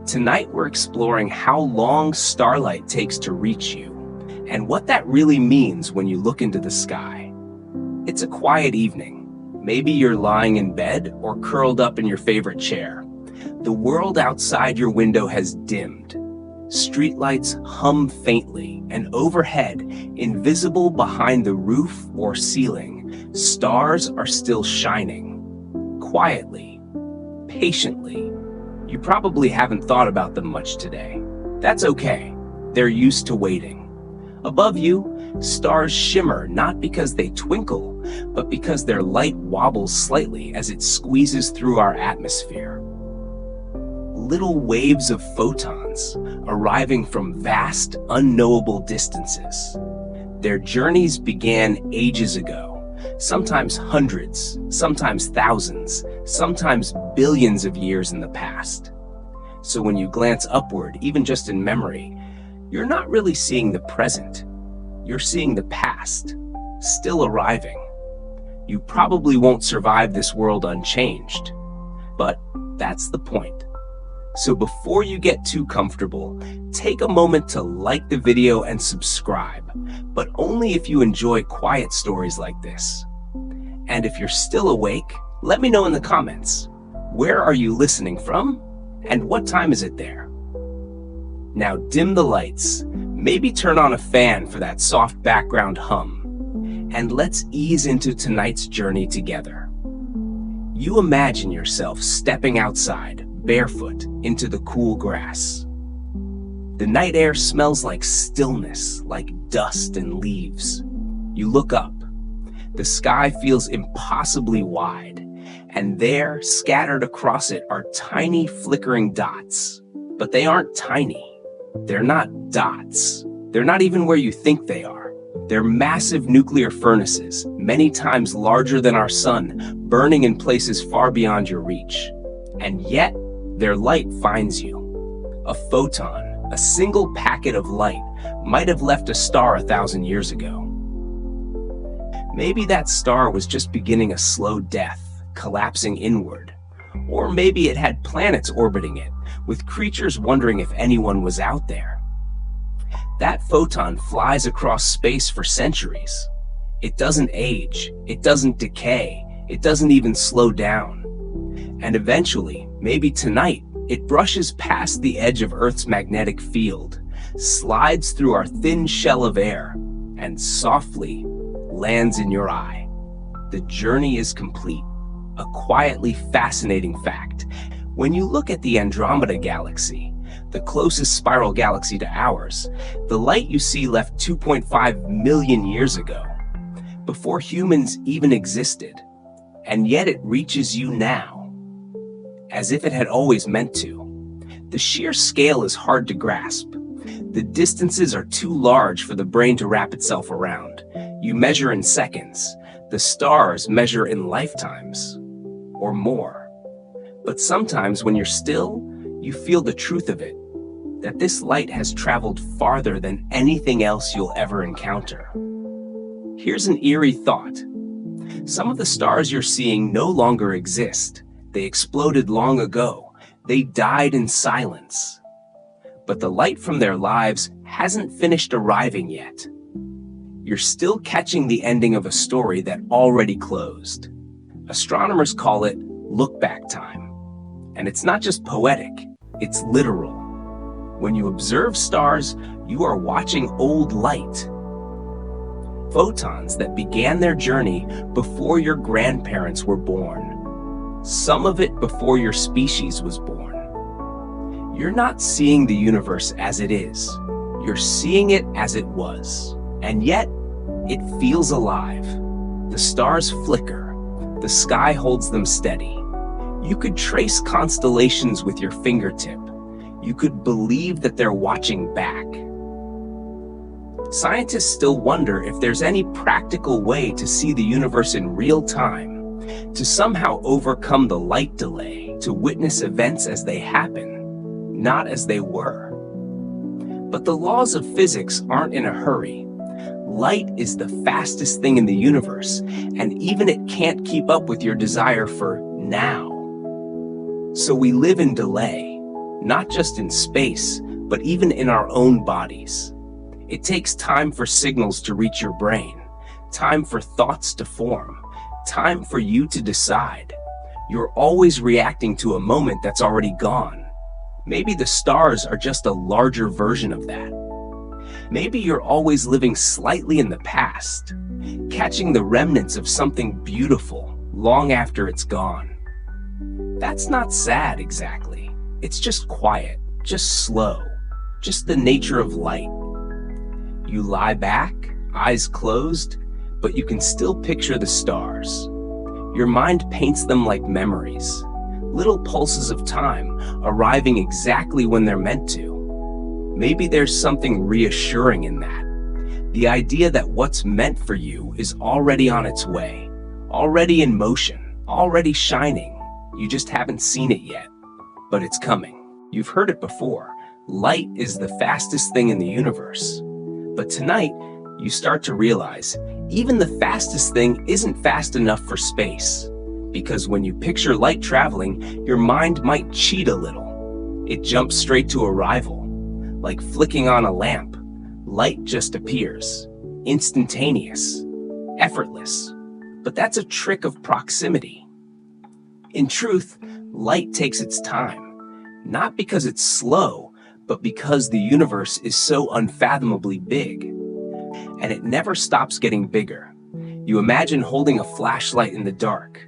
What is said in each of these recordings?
Tonight we're exploring how long starlight takes to reach you, and what that really means when you look into the sky. It's a quiet evening. Maybe you're lying in bed or curled up in your favorite chair. The world outside your window has dimmed. Streetlights hum faintly, and overhead, invisible behind the roof or ceiling, stars are still shining. Quietly, patiently. You probably haven't thought about them much today. That's okay. They're used to waiting. Above you, stars shimmer not because they twinkle, but because their light wobbles slightly as it squeezes through our atmosphere. Little waves of photons arriving from vast, unknowable distances. Their journeys began ages ago, sometimes hundreds, sometimes thousands, sometimes billions of years in the past. So when you glance upward, even just in memory, you're not really seeing the present. You're seeing the past, still arriving. You probably won't survive this world unchanged, but that's the point. So before you get too comfortable, take a moment to like the video and subscribe, but only if you enjoy quiet stories like this. And if you're still awake, let me know in the comments. Where are you listening from? And what time is it there? Now dim the lights, maybe turn on a fan for that soft background hum, and let's ease into tonight's journey together. You imagine yourself stepping outside, barefoot, into the cool grass. The night air smells like stillness, like dust and leaves. You look up. The sky feels impossibly wide, and there, scattered across it, are tiny flickering dots. But they aren't tiny. They're not dots. They're not even where you think they are. They're massive nuclear furnaces, many times larger than our sun, burning in places far beyond your reach. And yet, their light finds you. A photon, a single packet of light, might have left a star 1,000 years ago. Maybe that star was just beginning a slow death, collapsing inward. Or maybe it had planets orbiting it, with creatures wondering if anyone was out there. That photon flies across space for centuries. It doesn't age, it doesn't decay, it doesn't even slow down. And eventually, maybe tonight, it brushes past the edge of Earth's magnetic field, slides through our thin shell of air, and softly lands in your eye. The journey is complete, a quietly fascinating fact. When you look at the Andromeda galaxy, the closest spiral galaxy to ours, the light you see left 2.5 million years ago, before humans even existed. And yet it reaches you now, as if it had always meant to. The sheer scale is hard to grasp. The distances are too large for the brain to wrap itself around. You measure in seconds. The stars measure in lifetimes, or more. But sometimes when you're still, you feel the truth of it, that this light has traveled farther than anything else you'll ever encounter. Here's an eerie thought. Some of the stars you're seeing no longer exist. They exploded long ago. They died in silence. But the light from their lives hasn't finished arriving yet. You're still catching the ending of a story that already closed. Astronomers call it look-back time. And it's not just poetic, it's literal. When you observe stars, you are watching old light. Photons that began their journey before your grandparents were born. Some of it before your species was born. You're not seeing the universe as it is. You're seeing it as it was. And yet, it feels alive. The stars flicker. The sky holds them steady. You could trace constellations with your fingertip. You could believe that they're watching back. Scientists still wonder if there's any practical way to see the universe in real time, to somehow overcome the light delay, to witness events as they happen, not as they were. But the laws of physics aren't in a hurry. Light is the fastest thing in the universe, and even it can't keep up with your desire for now. So we live in delay. not just in space, but even in our own bodies. It takes time for signals to reach your brain, time for thoughts to form, time for you to decide. You're always reacting to a moment that's already gone. Maybe the stars are just a larger version of that. Maybe you're always living slightly in the past, catching the remnants of something beautiful long after it's gone. That's not sad exactly. It's just quiet, just slow, just the nature of light. You lie back, eyes closed, but you can still picture the stars. Your mind paints them like memories, little pulses of time arriving exactly when they're meant to. Maybe there's something reassuring in that. The idea that what's meant for you is already on its way, already in motion, already shining. You just haven't seen it yet, but it's coming. You've heard it before. Light is the fastest thing in the universe. But tonight, you start to realize even the fastest thing isn't fast enough for space. Because when you picture light traveling, your mind might cheat a little. It jumps straight to arrival. Like flicking on a lamp, light just appears. Instantaneous. Effortless. But that's a trick of proximity. In truth, light takes its time. Not because it's slow, but because the universe is so unfathomably big. And it never stops getting bigger. You imagine holding a flashlight in the dark.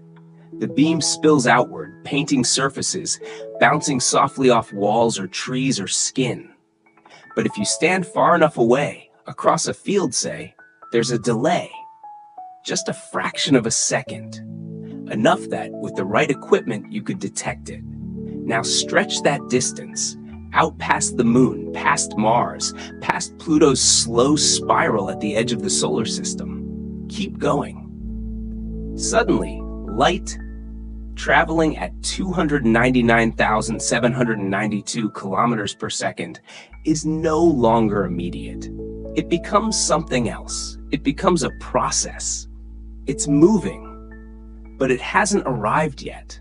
The beam spills outward, painting surfaces, bouncing softly off walls or trees or skin. But if you stand far enough away, across a field say, there's a delay. Just a fraction of a second. Enough that, with the right equipment, you could detect it. Now stretch that distance. Out past the moon, past Mars, past Pluto's slow spiral at the edge of the solar system. Keep going. Suddenly, light, traveling at 299,792 kilometers per second, is no longer immediate. It becomes something else. It becomes a process. It's moving, but it hasn't arrived yet.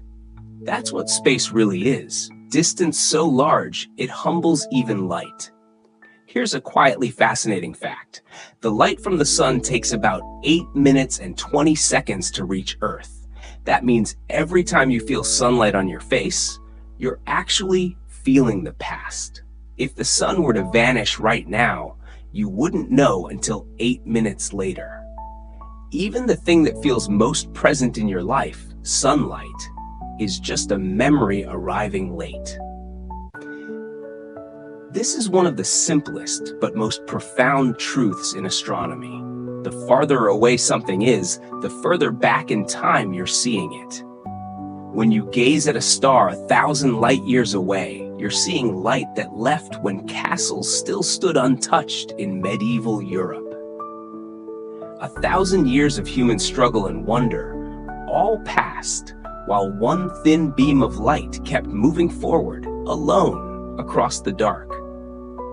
That's what space really is. Distance so large, it humbles even light. Here's a quietly fascinating fact. The light from the sun takes about 8 minutes and 20 seconds to reach Earth. That means every time you feel sunlight on your face, you're actually feeling the past. If the sun were to vanish right now, you wouldn't know until 8 minutes later. Even the thing that feels most present in your life, sunlight, is just a memory arriving late. This is one of the simplest but most profound truths in astronomy. The farther away something is, the further back in time you're seeing it. When you gaze at a star 1,000 light years away, you're seeing light that left when castles still stood untouched in medieval Europe. 1,000 years of human struggle and wonder, all passed, while one thin beam of light kept moving forward, alone, across the dark.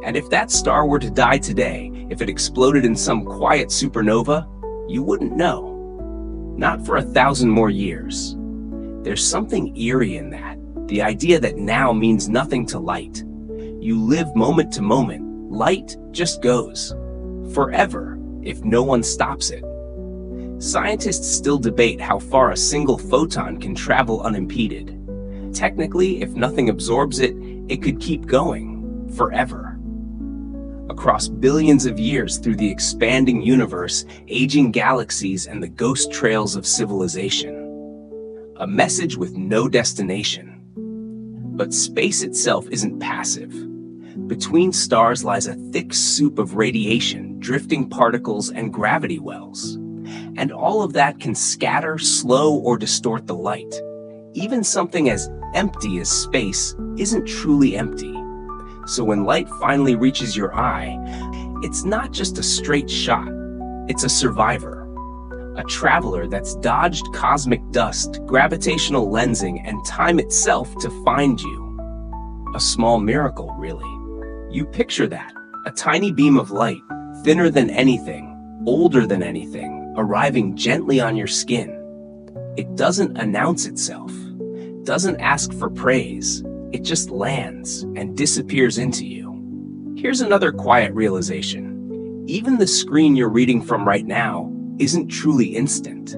And if that star were to die today, if it exploded in some quiet supernova, you wouldn't know. Not for 1,000 more years. There's something eerie in that, the idea that now means nothing to light. You live moment to moment, light just goes. Forever, if no one stops it. Scientists still debate how far a single photon can travel unimpeded. Technically, if nothing absorbs it, it could keep going, forever. Across billions of years through the expanding universe, aging galaxies, and the ghost trails of civilization. A message with no destination. But space itself isn't passive. Between stars lies a thick soup of radiation, drifting particles, and gravity wells. And all of that can scatter, slow, or distort the light. Even something as empty as space isn't truly empty. So when light finally reaches your eye, it's not just a straight shot. It's a survivor. A traveler that's dodged cosmic dust, gravitational lensing, and time itself to find you. A small miracle, really. You picture that. A tiny beam of light, thinner than anything, older than anything, arriving gently on your skin. It doesn't announce itself, doesn't ask for praise, It just lands and disappears into you. Here's another quiet realization. Even the screen you're reading from right now isn't truly instant.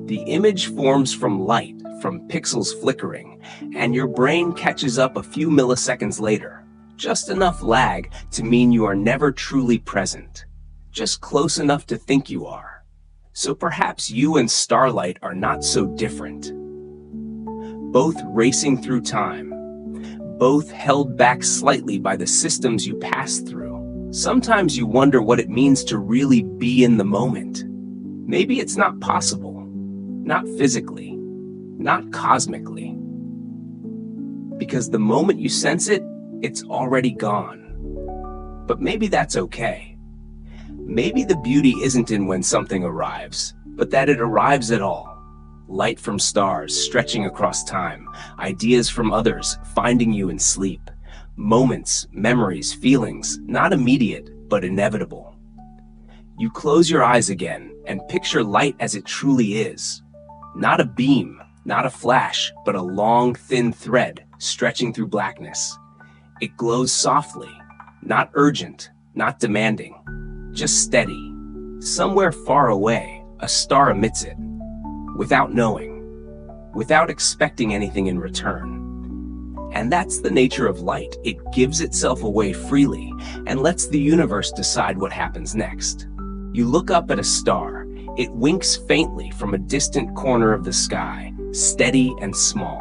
The image forms from light, from pixels flickering, and your brain catches up a few milliseconds later. Just enough lag to mean you are never truly present, just close enough to think you are. So perhaps you and Starlight are not so different. Both racing through time, both held back slightly by the systems you pass through. Sometimes you wonder what it means to really be in the moment. Maybe it's not possible, not physically, not cosmically. Because the moment you sense it, it's already gone. But maybe that's okay. Maybe the beauty isn't in when something arrives, but that it arrives at all. Light from stars stretching across time, ideas from others finding you in sleep, moments, memories, feelings, not immediate, but inevitable. You close your eyes again and picture light as it truly is. Not a beam, not a flash, but a long, thin thread stretching through blackness. It glows softly, not urgent, not demanding, just steady. Somewhere far away, a star emits it, without knowing, without expecting anything in return. And that's the nature of light. It gives itself away freely and lets the universe decide what happens next. You look up at a star. It winks faintly from a distant corner of the sky, steady and small.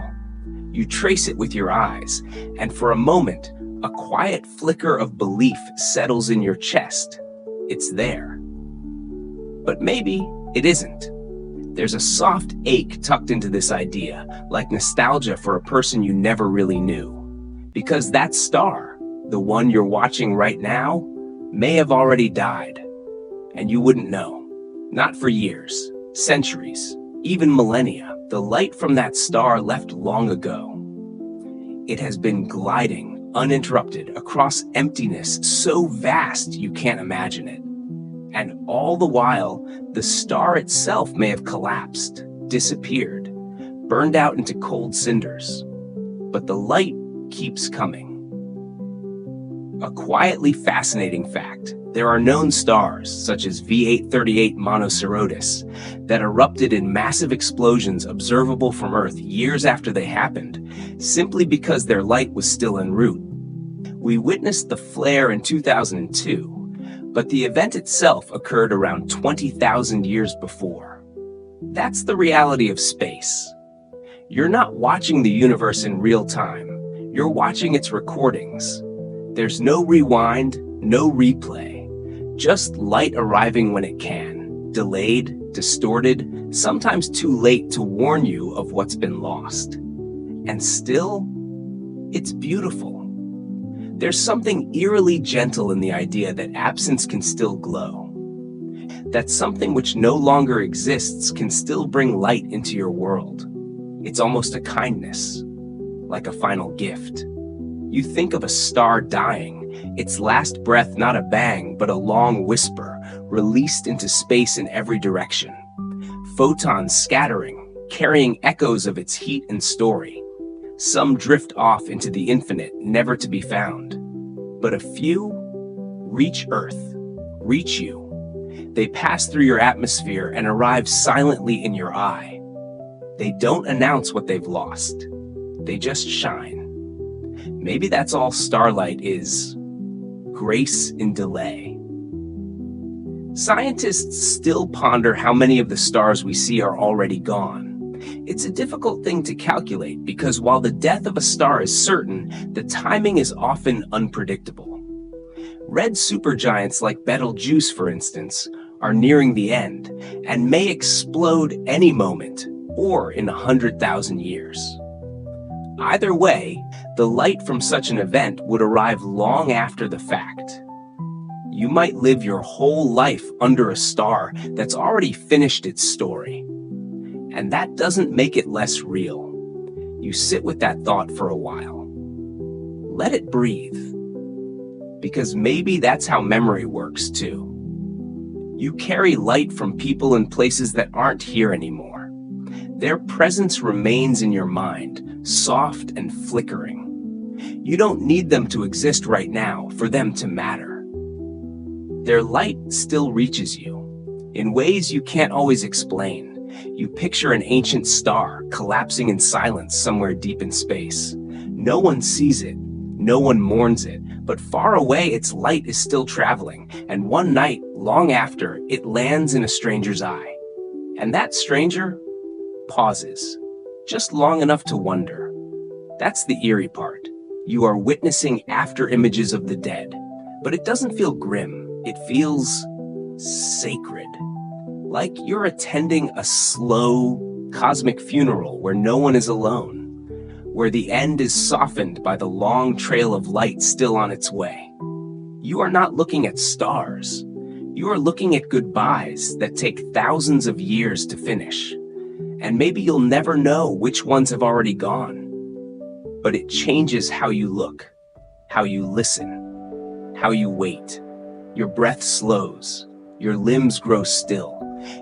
You trace it with your eyes, and for a moment, a quiet flicker of belief settles in your chest. It's there. But maybe it isn't. There's a soft ache tucked into this idea, like nostalgia for a person you never really knew. Because that star, the one you're watching right now, may have already died. And you wouldn't know. Not for years, centuries, even millennia. The light from that star left long ago. It has been gliding, uninterrupted, across emptiness so vast you can't imagine it. And all the while, the star itself may have collapsed, disappeared, burned out into cold cinders. But the light keeps coming. A quietly fascinating fact: there are known stars, such as V838 Monocerotis, that erupted in massive explosions observable from Earth years after they happened, simply because their light was still en route. We witnessed the flare in 2002, but the event itself occurred around 20,000 years before. That's the reality of space. You're not watching the universe in real time. You're watching its recordings. There's no rewind, no replay. Just light arriving when it can, delayed, distorted, sometimes too late to warn you of what's been lost. And still, it's beautiful. There's something eerily gentle in the idea that absence can still glow. That something which no longer exists can still bring light into your world. It's almost a kindness, like a final gift. You think of a star dying, its last breath not a bang, but a long whisper, released into space in every direction. Photons scattering, carrying echoes of its heat and story. Some drift off into the infinite, never to be found. But a few reach Earth, reach you. They pass through your atmosphere and arrive silently in your eye. They don't announce what they've lost. They just shine. Maybe that's all Starlight is. Grace in delay. Scientists still ponder how many of the stars we see are already gone. It's a difficult thing to calculate because while the death of a star is certain, the timing is often unpredictable. Red supergiants like Betelgeuse, for instance, are nearing the end and may explode any moment or in 100,000 years. Either way, the light from such an event would arrive long after the fact. You might live your whole life under a star that's already finished its story. And that doesn't make it less real. You sit with that thought for a while. Let it breathe. Because maybe that's how memory works too. You carry light from people and places that aren't here anymore. Their presence remains in your mind, soft and flickering. You don't need them to exist right now for them to matter. Their light still reaches you in ways you can't always explain. You picture an ancient star collapsing in silence somewhere deep in space. No one sees it, no one mourns it, but far away its light is still traveling, and one night, long after, it lands in a stranger's eye. And that stranger pauses, just long enough to wonder. That's the eerie part. You are witnessing after images of the dead, but it doesn't feel grim. It feels sacred. Like you're attending a slow, cosmic funeral where no one is alone, where the end is softened by the long trail of light still on its way. You are not looking at stars. You are looking at goodbyes that take thousands of years to finish. And maybe you'll never know which ones have already gone. But it changes how you look, how you listen, how you wait. Your breath slows, your limbs grow still.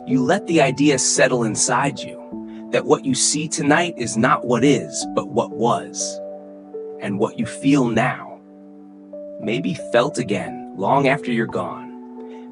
You let the idea settle inside you that what you see tonight is not what is, but what was. And what you feel now may be felt again long after you're gone.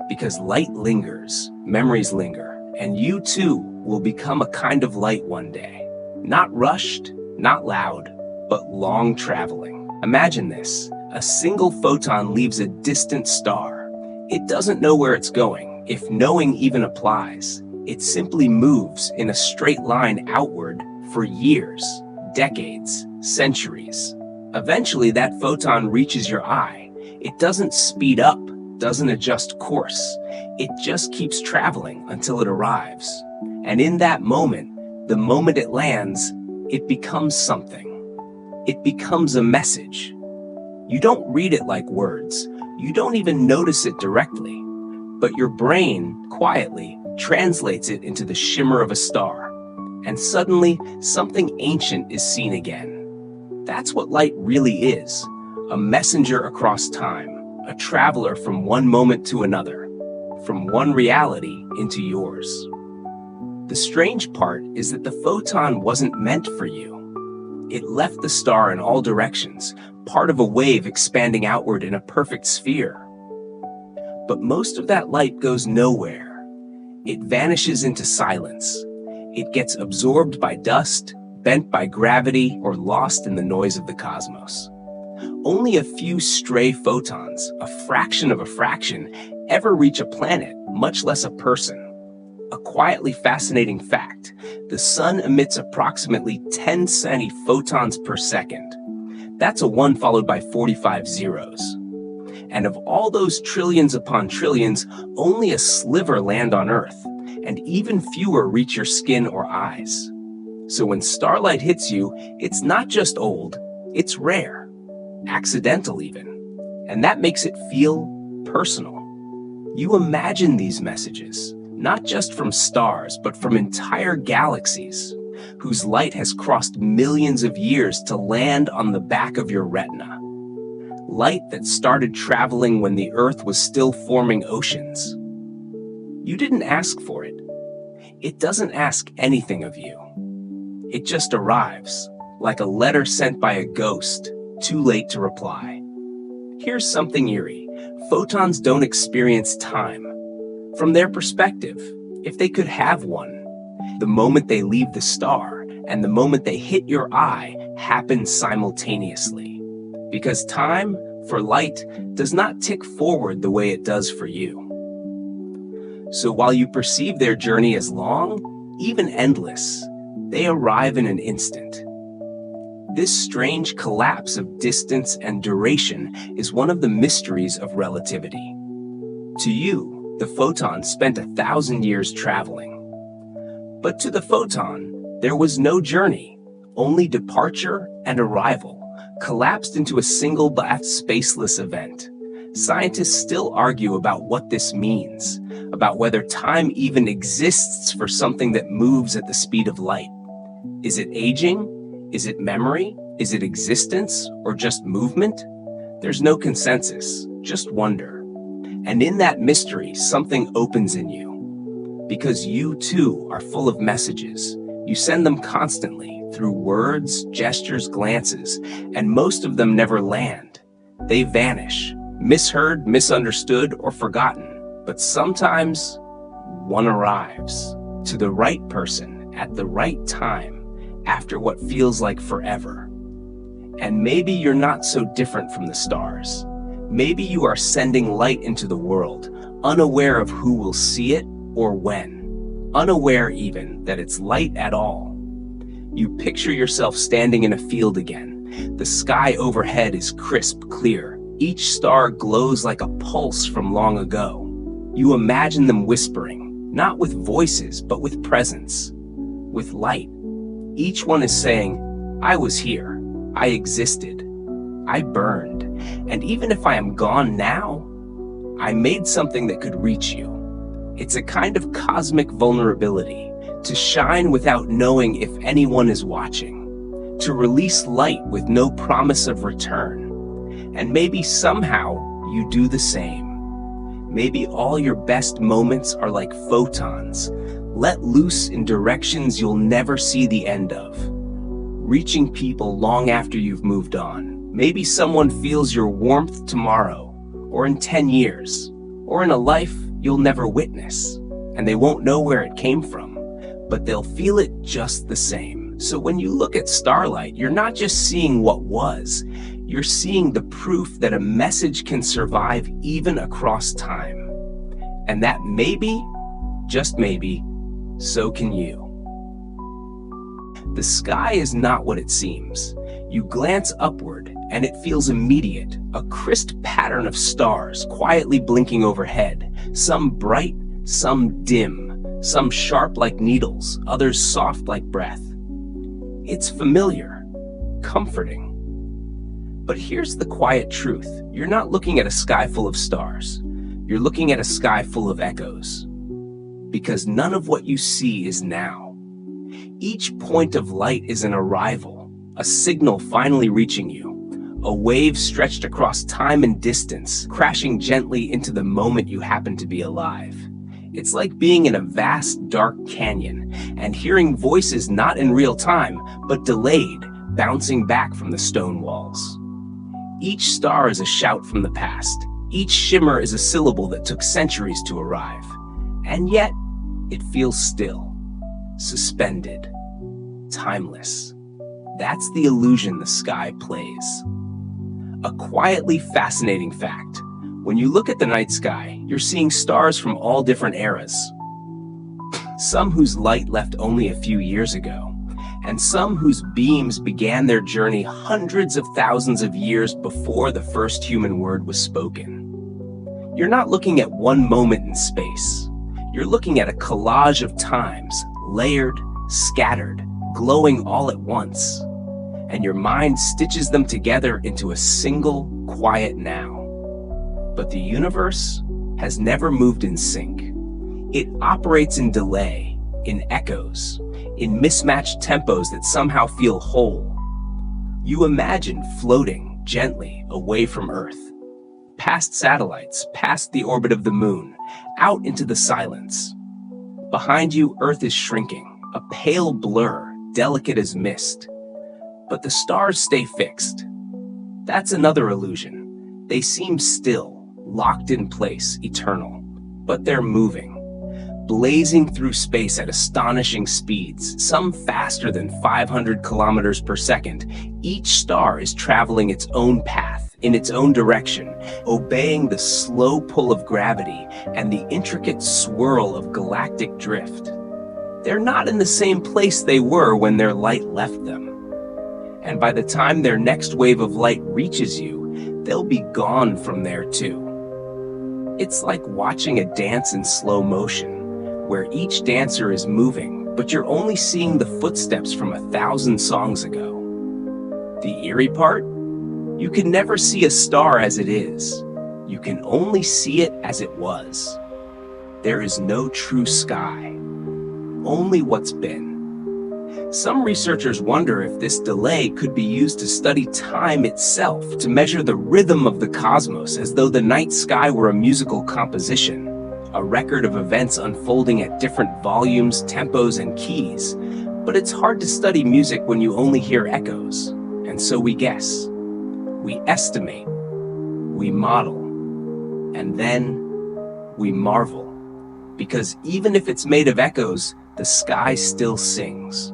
Because light lingers, memories linger, and you too will become a kind of light one day. Not rushed, not loud, but long traveling. Imagine this. A single photon leaves a distant star. It doesn't know where it's going, if knowing even applies. It simply moves in a straight line outward for years, decades, centuries. Eventually, that photon reaches your eye. It doesn't speed up, doesn't adjust course. It just keeps traveling until it arrives. And in that moment, the moment it lands, it becomes something. It becomes a message. You don't read it like words. You don't even notice it directly. But your brain, quietly, translates it into the shimmer of a star. And suddenly, something ancient is seen again. That's what light really is. A messenger across time. A traveler from one moment to another. From one reality into yours. The strange part is that the photon wasn't meant for you. It left the star in all directions, part of a wave expanding outward in a perfect sphere. But most of that light goes nowhere. It vanishes into silence. It gets absorbed by dust, bent by gravity, or lost in the noise of the cosmos. Only a few stray photons, a fraction of a fraction, ever reach a planet, much less a person. A quietly fascinating fact, the sun emits approximately 10 photons per second. That's a 1 followed by 45 zeros. And of all those trillions upon trillions, only a sliver land on Earth, and even fewer reach your skin or eyes. So when starlight hits you, it's not just old, it's rare, accidental even. And that makes it feel personal. You imagine these messages, not just from stars, but from entire galaxies, whose light has crossed millions of years to land on the back of your retina. Light that started traveling when the Earth was still forming oceans. You didn't ask for it. It doesn't ask anything of you. It just arrives, like a letter sent by a ghost, too late to reply. Here's something eerie. Photons don't experience time. From their perspective, if they could have one, the moment they leave the star and the moment they hit your eye happen simultaneously. Because time, for light, does not tick forward the way it does for you. So while you perceive their journey as long, even endless, they arrive in an instant. This strange collapse of distance and duration is one of the mysteries of relativity. To you, the photon spent 1,000 years traveling. But to the photon, there was no journey, only departure and arrival, collapsed into a single spaceless event. Scientists still argue about what this means, about whether time even exists for something that moves at the speed of light. Is it aging? Is it memory? Is it existence? Or just movement? There's no consensus, just wonder. And in that mystery, something opens in you. Because you too are full of messages, You send them constantly through words, gestures, glances, and most of them never land. They vanish, misheard, misunderstood, or forgotten. But sometimes one arrives to the right person at the right time after what feels like forever. And maybe you're not so different from the stars. Maybe you are sending light into the world, unaware of who will see it or when, unaware even that it's light at all. You picture yourself standing in a field again. The sky overhead is crisp, clear. Each star glows like a pulse from long ago. You imagine them whispering, not with voices, but with presence, with light. Each one is saying, I was here, I existed, I burned, and even if I am gone now, I made something that could reach you. It's a kind of cosmic vulnerability, to shine without knowing if anyone is watching, to release light with no promise of return. And maybe somehow you do the same. Maybe all your best moments are like photons, let loose in directions you'll never see the end of, reaching people long after you've moved on. Maybe someone feels your warmth tomorrow, or in 10 years, or in a life you'll never witness, and they won't know where it came from, but they'll feel it just the same. So when you look at Starlight, you're not just seeing what was, you're seeing the proof that a message can survive even across time. And that maybe, just maybe, so can you. The sky is not what it seems. You glance upward and it feels immediate, a crisp pattern of stars quietly blinking overhead, some bright, some dim, some sharp like needles, others soft like breath. It's familiar, comforting. But here's the quiet truth. You're not looking at a sky full of stars. You're looking at a sky full of echoes. Because none of what you see is now. Each point of light is an arrival, a signal finally reaching you, a wave stretched across time and distance, crashing gently into the moment you happen to be alive. It's like being in a vast, dark canyon and hearing voices not in real time, but delayed, bouncing back from the stone walls. Each star is a shout from the past. Each shimmer is a syllable that took centuries to arrive. And yet, it feels still, suspended, timeless. That's the illusion the sky plays. A quietly fascinating fact. When you look at the night sky, you're seeing stars from all different eras. Some whose light left only a few years ago, and some whose beams began their journey hundreds of thousands of years before the first human word was spoken. You're not looking at one moment in space. You're looking at a collage of times, layered, scattered, glowing all at once. And your mind stitches them together into a single, quiet now. But the universe has never moved in sync. It operates in delay, in echoes, in mismatched tempos that somehow feel whole. You imagine floating gently away from Earth, past satellites, past the orbit of the moon, out into the silence. Behind you, Earth is shrinking, a pale blur, delicate as mist. But the stars stay fixed. That's another illusion. They seem still, locked in place, eternal. But they're moving, blazing through space at astonishing speeds, some faster than 500 kilometers per second. Each star is traveling its own path, in its own direction, obeying the slow pull of gravity and the intricate swirl of galactic drift. They're not in the same place they were when their light left them. And by the time their next wave of light reaches you, they'll be gone from there too. It's like watching a dance in slow motion, where each dancer is moving, but you're only seeing the footsteps from 1,000 songs ago. The eerie part? You can never see a star as it is. You can only see it as it was. There is no true sky, only what's been. Some researchers wonder if this delay could be used to study time itself, to measure the rhythm of the cosmos as though the night sky were a musical composition, a record of events unfolding at different volumes, tempos, and keys. But it's hard to study music when you only hear echoes. And so we guess, we estimate, we model, and then we marvel. Because even if it's made of echoes, the sky still sings.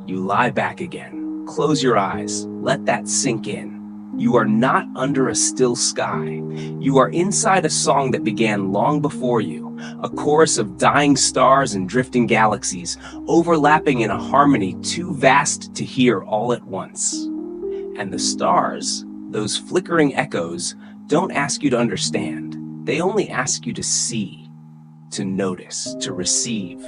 You lie back again, close your eyes, let that sink in. You are not under a still sky. You are inside a song that began long before you, a chorus of dying stars and drifting galaxies, overlapping in a harmony too vast to hear all at once. And the stars, those flickering echoes, don't ask you to understand. They only ask you to see, to notice, to receive.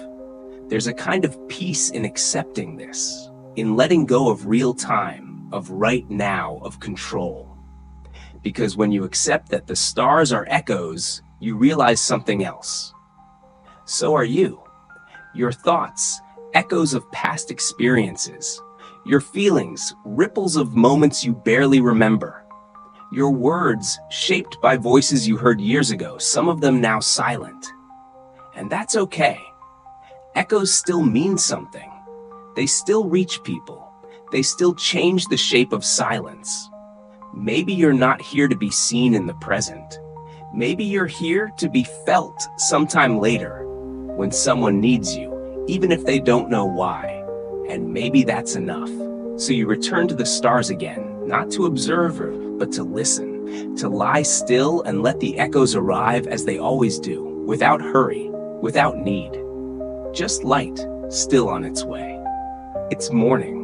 There's a kind of peace in accepting this, in letting go of real time, of right now, of control. Because when you accept that the stars are echoes, you realize something else. So are you. Your thoughts, echoes of past experiences. Your feelings, ripples of moments you barely remember. Your words, shaped by voices you heard years ago, some of them now silent. And that's okay. Echoes still mean something. They still reach people. They still change the shape of silence. Maybe you're not here to be seen in the present. Maybe you're here to be felt sometime later, when someone needs you, even if they don't know why. And maybe that's enough. So you return to the stars again, not to observe, but to listen, to lie still and let the echoes arrive as they always do, without hurry, without need. Just light, still on its way. It's morning.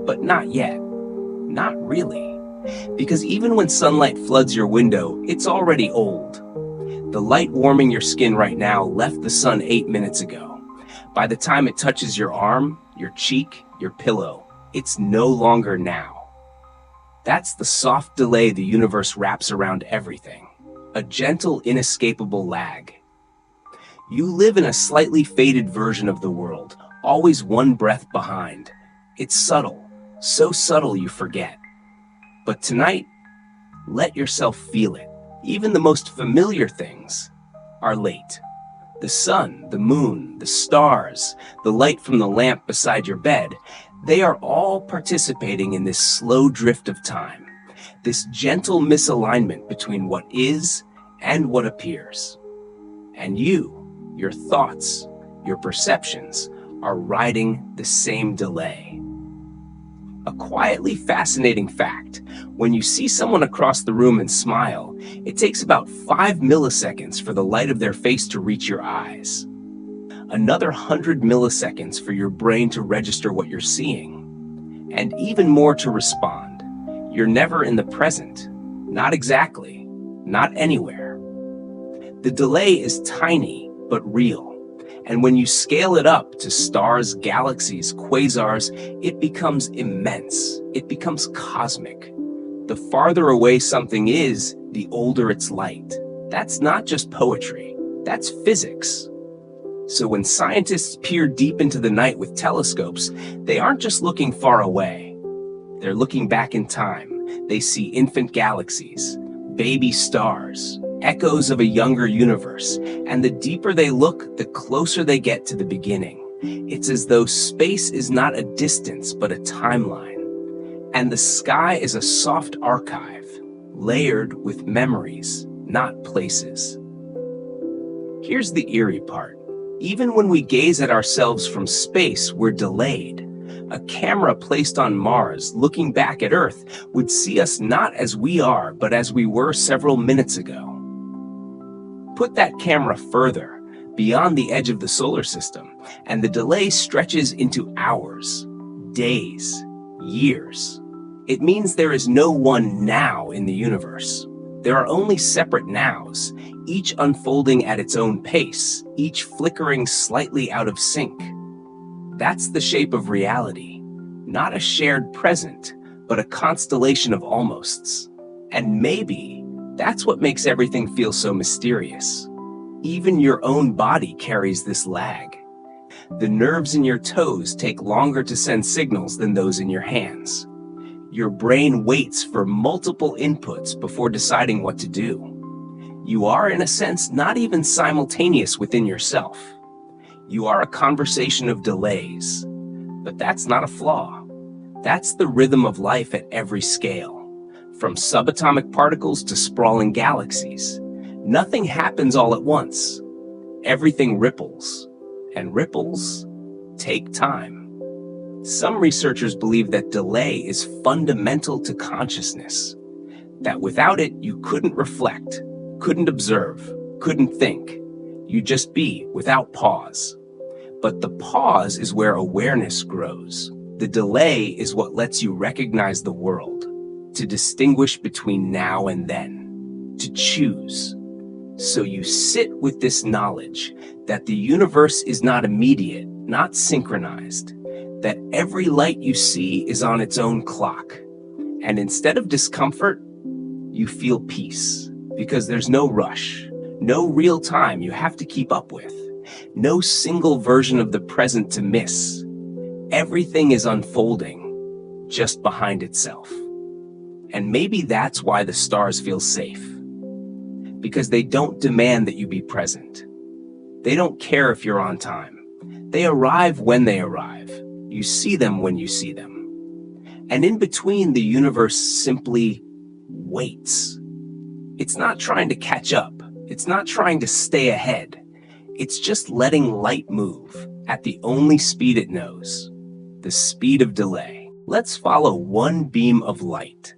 But not yet. Not really. Because even when sunlight floods your window, it's already old. The light warming your skin right now left the sun 8 minutes ago. By the time it touches your arm, your cheek, your pillow, it's no longer now. That's the soft delay the universe wraps around everything. A gentle, inescapable lag. You live in a slightly faded version of the world, always one breath behind. It's subtle. So subtle you forget. But tonight, let yourself feel it. Even the most familiar things are late. The sun, the moon, the stars, the light from the lamp beside your bed, they are all participating in this slow drift of time, this gentle misalignment between what is and what appears. And you, your thoughts, your perceptions, are riding the same delay. A quietly fascinating fact, when you see someone across the room and smile, it takes about 5 milliseconds for the light of their face to reach your eyes. Another 100 milliseconds for your brain to register what you're seeing. And even more to respond. You're never in the present. Not exactly. Not anywhere. The delay is tiny, but real. And when you scale it up to stars, galaxies, quasars, it becomes immense. It becomes cosmic. The farther away something is, the older its light. That's not just poetry. That's physics. So when scientists peer deep into the night with telescopes, they aren't just looking far away. They're looking back in time. They see infant galaxies, baby stars, echoes of a younger universe, and the deeper they look, the closer they get to the beginning. It's as though space is not a distance, but a timeline. And the sky is a soft archive, layered with memories, not places. Here's the eerie part. Even when we gaze at ourselves from space, we're delayed. A camera placed on Mars, looking back at Earth, would see us not as we are, but as we were several minutes ago. Put that camera further, beyond the edge of the solar system, and the delay stretches into hours, days, years. It means there is no one now in the universe. There are only separate nows, each unfolding at its own pace, each flickering slightly out of sync. That's the shape of reality, not a shared present, but a constellation of almosts. And maybe that's what makes everything feel so mysterious. Even your own body carries this lag. The nerves in your toes take longer to send signals than those in your hands. Your brain waits for multiple inputs before deciding what to do. You are, in a sense, not even simultaneous within yourself. You are a conversation of delays. But that's not a flaw. That's the rhythm of life at every scale. From subatomic particles to sprawling galaxies. Nothing happens all at once. Everything ripples, and ripples take time. Some researchers believe that delay is fundamental to consciousness, that without it, you couldn't reflect, couldn't observe, couldn't think. You'd just be without pause. But the pause is where awareness grows. The delay is what lets you recognize the world, to distinguish between now and then, to choose. So you sit with this knowledge that the universe is not immediate, not synchronized, that every light you see is on its own clock. And instead of discomfort, you feel peace, because there's no rush, no real time you have to keep up with, no single version of the present to miss. Everything is unfolding just behind itself. And maybe that's why the stars feel safe. Because they don't demand that you be present. They don't care if you're on time. They arrive when they arrive. You see them when you see them. And in between, the universe simply waits. It's not trying to catch up. It's not trying to stay ahead. It's just letting light move at the only speed it knows, the speed of delay. Let's follow one beam of light.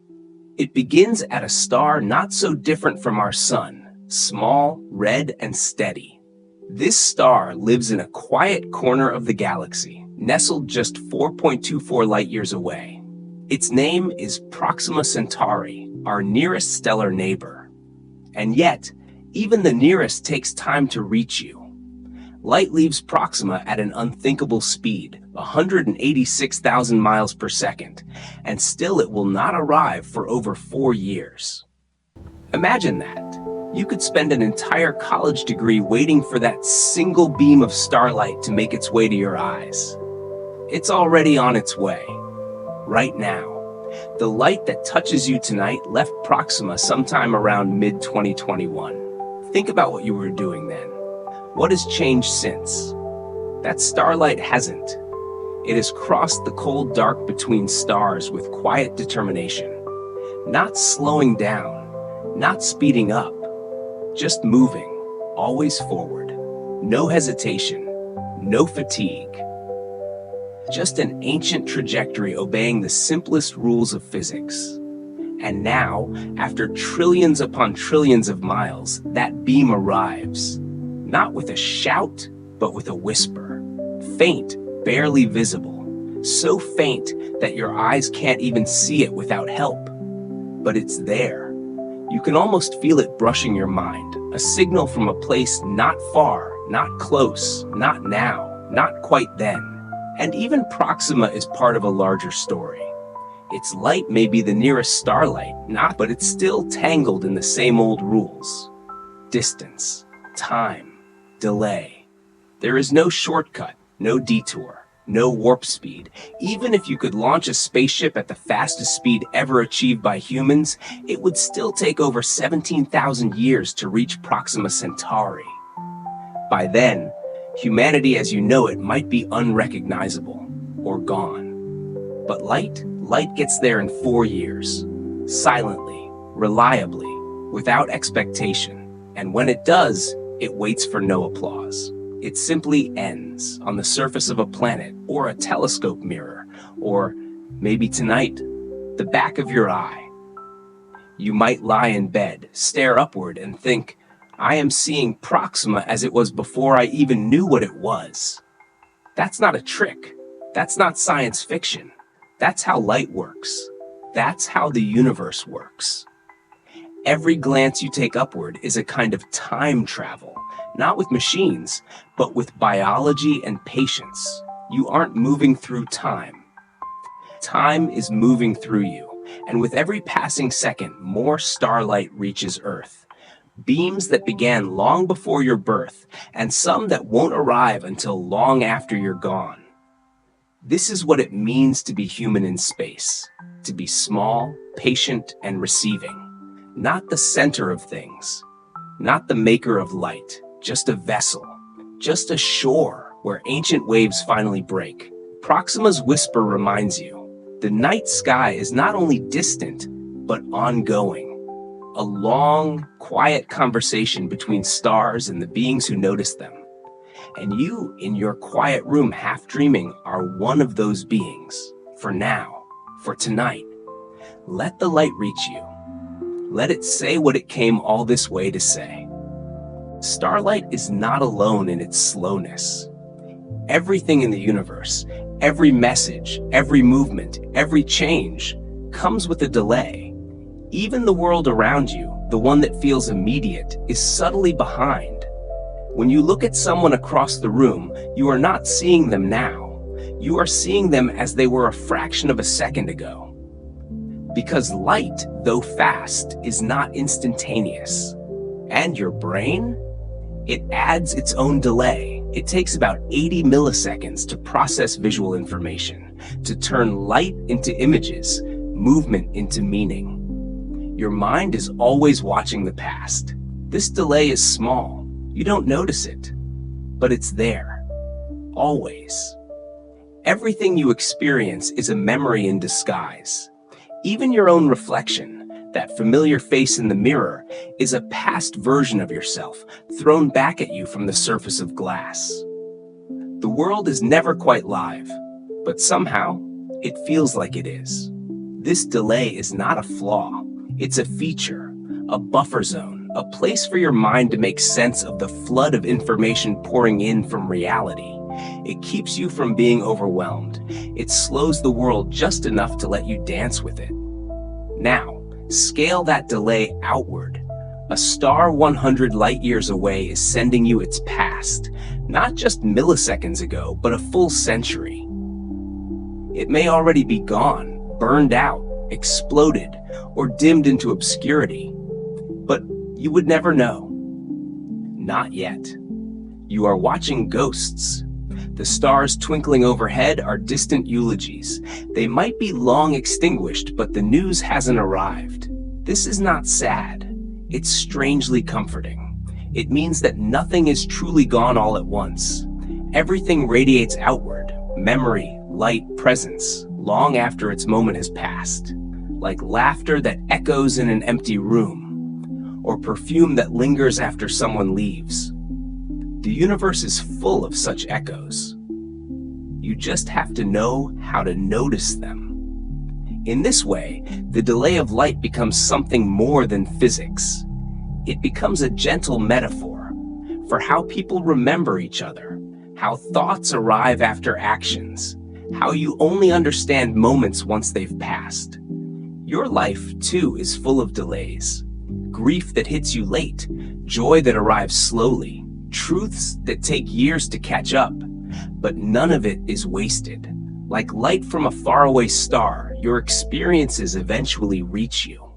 It begins at a star not so different from our sun, small, red, and steady. This star lives in a quiet corner of the galaxy, nestled just 4.24 light-years away. Its name is Proxima Centauri, our nearest stellar neighbor. And yet, even the nearest takes time to reach you. Light leaves Proxima at an unthinkable speed, 186,000 miles per second, and still it will not arrive for over 4 years. Imagine that. You could spend an entire college degree waiting for that single beam of starlight to make its way to your eyes. It's already on its way, right now. The light that touches you tonight left Proxima sometime around mid-2021. Think about what you were doing then. What has changed since? That starlight hasn't. It has crossed the cold dark between stars with quiet determination. Not slowing down, not speeding up, just moving, always forward. No hesitation, no fatigue. Just an ancient trajectory obeying the simplest rules of physics. And now, after trillions upon trillions of miles, that beam arrives. Not with a shout, but with a whisper. Faint, barely visible. So faint that your eyes can't even see it without help. But it's there. You can almost feel it brushing your mind. A signal from a place not far, not close, not now, not quite then. And even Proxima is part of a larger story. Its light may be the nearest starlight, but it's still tangled in the same old rules. Distance, time, delay. There is no shortcut, no detour, no warp speed. Even if you could launch a spaceship at the fastest speed ever achieved by humans, it would still take over 17,000 years to reach Proxima Centauri. By then, humanity as you know it might be unrecognizable or gone. But light gets there in 4 years, silently, reliably, without expectation. And when it does, it waits for no applause. It simply ends on the surface of a planet or a telescope mirror, or maybe tonight, the back of your eye. You might lie in bed, stare upward, and think, I am seeing Proxima as it was before I even knew what it was. That's not a trick. That's not science fiction. That's how light works. That's how the universe works. Every glance you take upward is a kind of time travel, not with machines, but with biology and patience. You aren't moving through time. Time is moving through you, and with every passing second, more starlight reaches Earth. Beams that began long before your birth, and some that won't arrive until long after you're gone. This is what it means to be human in space, to be small, patient, and receiving. Not the center of things, not the maker of light, just a vessel, just a shore where ancient waves finally break, Proxima's whisper reminds you, the night sky is not only distant, but ongoing. A long, quiet conversation between stars and the beings who notice them. And you, in your quiet room half dreaming, are one of those beings. For now, for tonight. Let the light reach you. Let it say what it came all this way to say. Starlight is not alone in its slowness. Everything in the universe, every message, every movement, every change, comes with a delay. Even the world around you, the one that feels immediate, is subtly behind. When you look at someone across the room, you are not seeing them now. You are seeing them as they were a fraction of a second ago. Because light, though fast, is not instantaneous. And your brain? It adds its own delay. It takes about 80 milliseconds to process visual information, to turn light into images, movement into meaning. Your mind is always watching the past. This delay is small. You don't notice it, but it's there. Always. Everything you experience is a memory in disguise. Even your own reflection, that familiar face in the mirror, is a past version of yourself, thrown back at you from the surface of glass. The world is never quite live, but somehow, it feels like it is. This delay is not a flaw. It's a feature, a buffer zone, a place for your mind to make sense of the flood of information pouring in from reality. It keeps you from being overwhelmed. It slows the world just enough to let you dance with it. Now, scale that delay outward. A star 100 light years away is sending you its past, not just milliseconds ago, but a full century. It may already be gone, burned out, exploded, or dimmed into obscurity. But you would never know. Not yet. You are watching ghosts. The stars twinkling overhead are distant eulogies. They might be long extinguished, but the news hasn't arrived. This is not sad. It's strangely comforting. It means that nothing is truly gone all at once. Everything radiates outward, memory, light, presence, long after its moment has passed. Like laughter that echoes in an empty room, or perfume that lingers after someone leaves. The universe is full of such echoes. You just have to know how to notice them. In this way, the delay of light becomes something more than physics. It becomes a gentle metaphor for how people remember each other, how thoughts arrive after actions, how you only understand moments once they've passed. Your life, too, is full of delays. Grief that hits you late, joy that arrives slowly, truths that take years to catch up, but none of it is wasted. Like light from a faraway star, your experiences eventually reach you.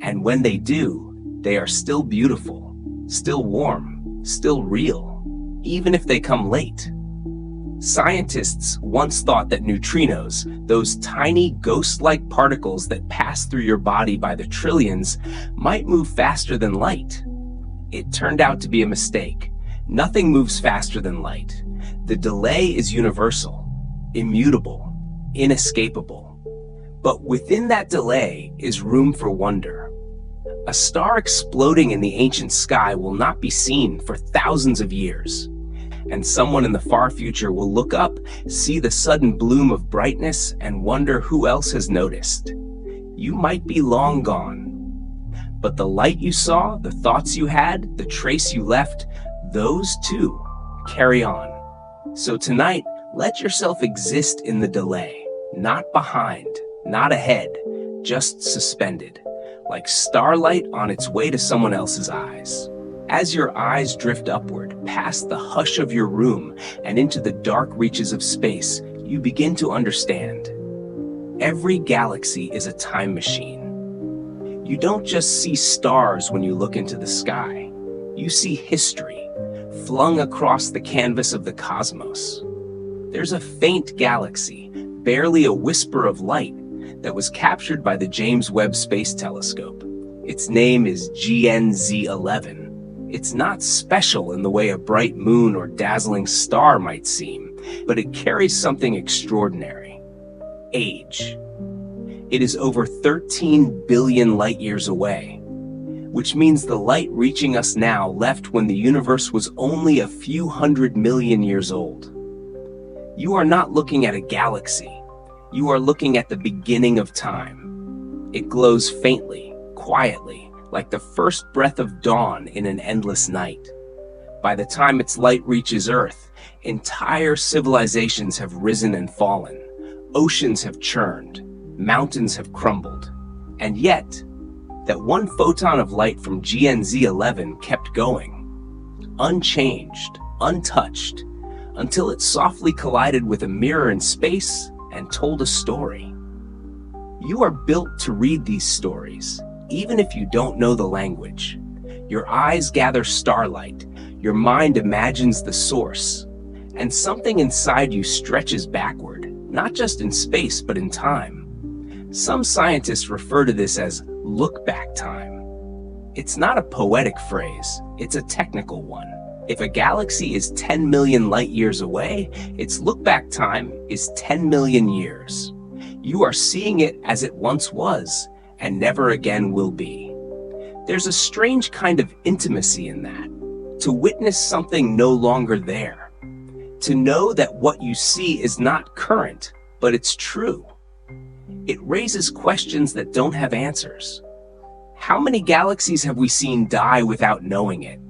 And when they do, they are still beautiful, still warm, still real, even if they come late. Scientists once thought that neutrinos, those tiny ghost-like particles that pass through your body by the trillions, might move faster than light. It turned out to be a mistake. Nothing moves faster than light. The delay is universal, immutable, inescapable. But within that delay is room for wonder. A star exploding in the ancient sky will not be seen for thousands of years. And someone in the far future will look up, see the sudden bloom of brightness, and wonder who else has noticed. You might be long gone, but the light you saw, the thoughts you had, the trace you left, those too carry on. So tonight, let yourself exist in the delay, not behind, not ahead, just suspended, like starlight on its way to someone else's eyes. As your eyes drift upward, past the hush of your room and into the dark reaches of space, you begin to understand. Every galaxy is a time machine. You don't just see stars when you look into the sky. You see history, flung across the canvas of the cosmos. There's a faint galaxy, barely a whisper of light, that was captured by the James Webb Space Telescope. Its name is GNZ11. It's not special in the way a bright moon or dazzling star might seem. but it carries something extraordinary: age. It is over 13 billion light years away, which means the light reaching us now left when the universe was only a few 100 million years old. You are not looking at a galaxy. You are looking at the beginning of time. It glows faintly, quietly, like the first breath of dawn in an endless night. By the time its light reaches Earth, entire civilizations have risen and fallen. Oceans have churned. Mountains have crumbled. And yet, that one photon of light from GNZ 11 kept going, unchanged, untouched, until it softly collided with a mirror in space and told a story. You are built to read these stories, even if you don't know the language. Your eyes gather starlight, your mind imagines the source, and something inside you stretches backward, not just in space, but in time. Some scientists refer to this as look-back time. It's not a poetic phrase, it's a technical one. If a galaxy is 10 million light years away, its look-back time is 10 million years. You are seeing it as it once was, and never again will be. There's a strange kind of intimacy in that, to witness something no longer there. To know that what you see is not current, but it's true. It raises questions that don't have answers. How many galaxies have we seen die without knowing it?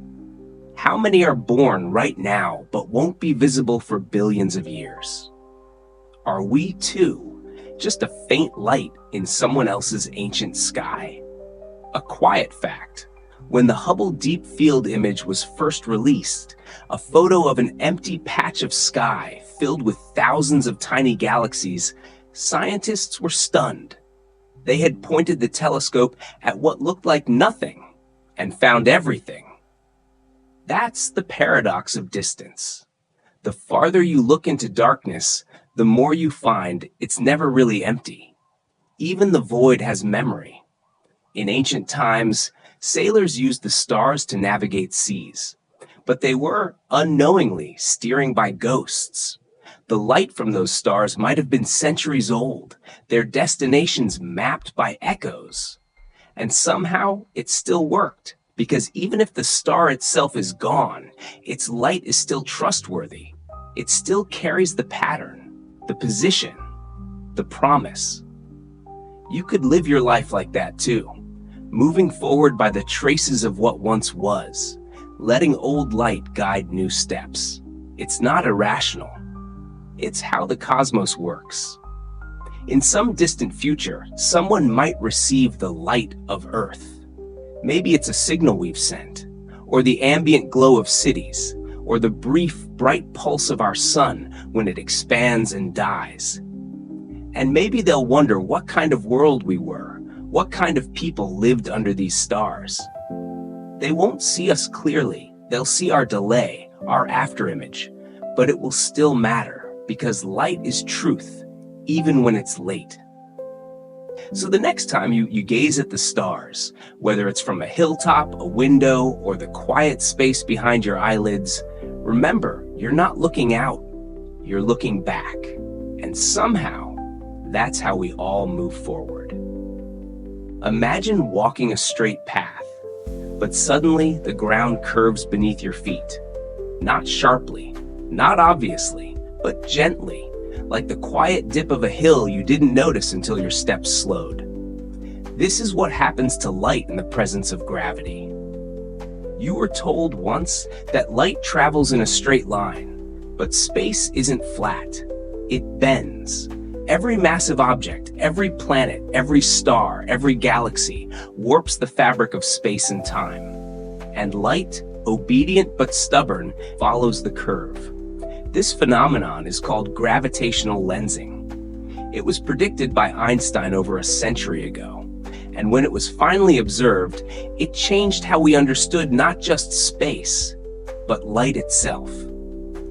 How many are born right now but won't be visible for billions of years? Are we, too, just a faint light in someone else's ancient sky? A quiet fact: when the Hubble Deep Field image was first released, a photo of an empty patch of sky filled with thousands of tiny galaxies, scientists were stunned. They had pointed the telescope at what looked like nothing and found everything. That's the paradox of distance. The farther you look into darkness, the more you find it's never really empty. Even the void has memory. In ancient times, sailors used the stars to navigate seas, but they were unknowingly steering by ghosts. The light from those stars might have been centuries old, their destinations mapped by echoes. And somehow it still worked, because even if the star itself is gone, its light is still trustworthy. It still carries the pattern, the position, the promise. You could live your life like that too, moving forward by the traces of what once was, letting old light guide new steps. It's not irrational. It's how the cosmos works. In some distant future, someone might receive the light of Earth. Maybe it's a signal we've sent, or the ambient glow of cities, or the brief, bright pulse of our sun when it expands and dies. And maybe they'll wonder what kind of world we were, what kind of people lived under these stars. They won't see us clearly. They'll see our delay, our afterimage, but it will still matter, because light is truth, even when it's late. So the next time you gaze at the stars, whether it's from a hilltop, a window, or the quiet space behind your eyelids, remember, you're not looking out, you're looking back. And somehow, that's how we all move forward. Imagine walking a straight path, but suddenly the ground curves beneath your feet. Not sharply, not obviously, but gently, like the quiet dip of a hill you didn't notice until your steps slowed. This is what happens to light in the presence of gravity. You were told once that light travels in a straight line, but space isn't flat. It bends. Every massive object, every planet, every star, every galaxy warps the fabric of space and time. And light, obedient but stubborn, follows the curve. This phenomenon is called gravitational lensing. It was predicted by Einstein over a century ago, and when it was finally observed, it changed how we understood not just space, but light itself.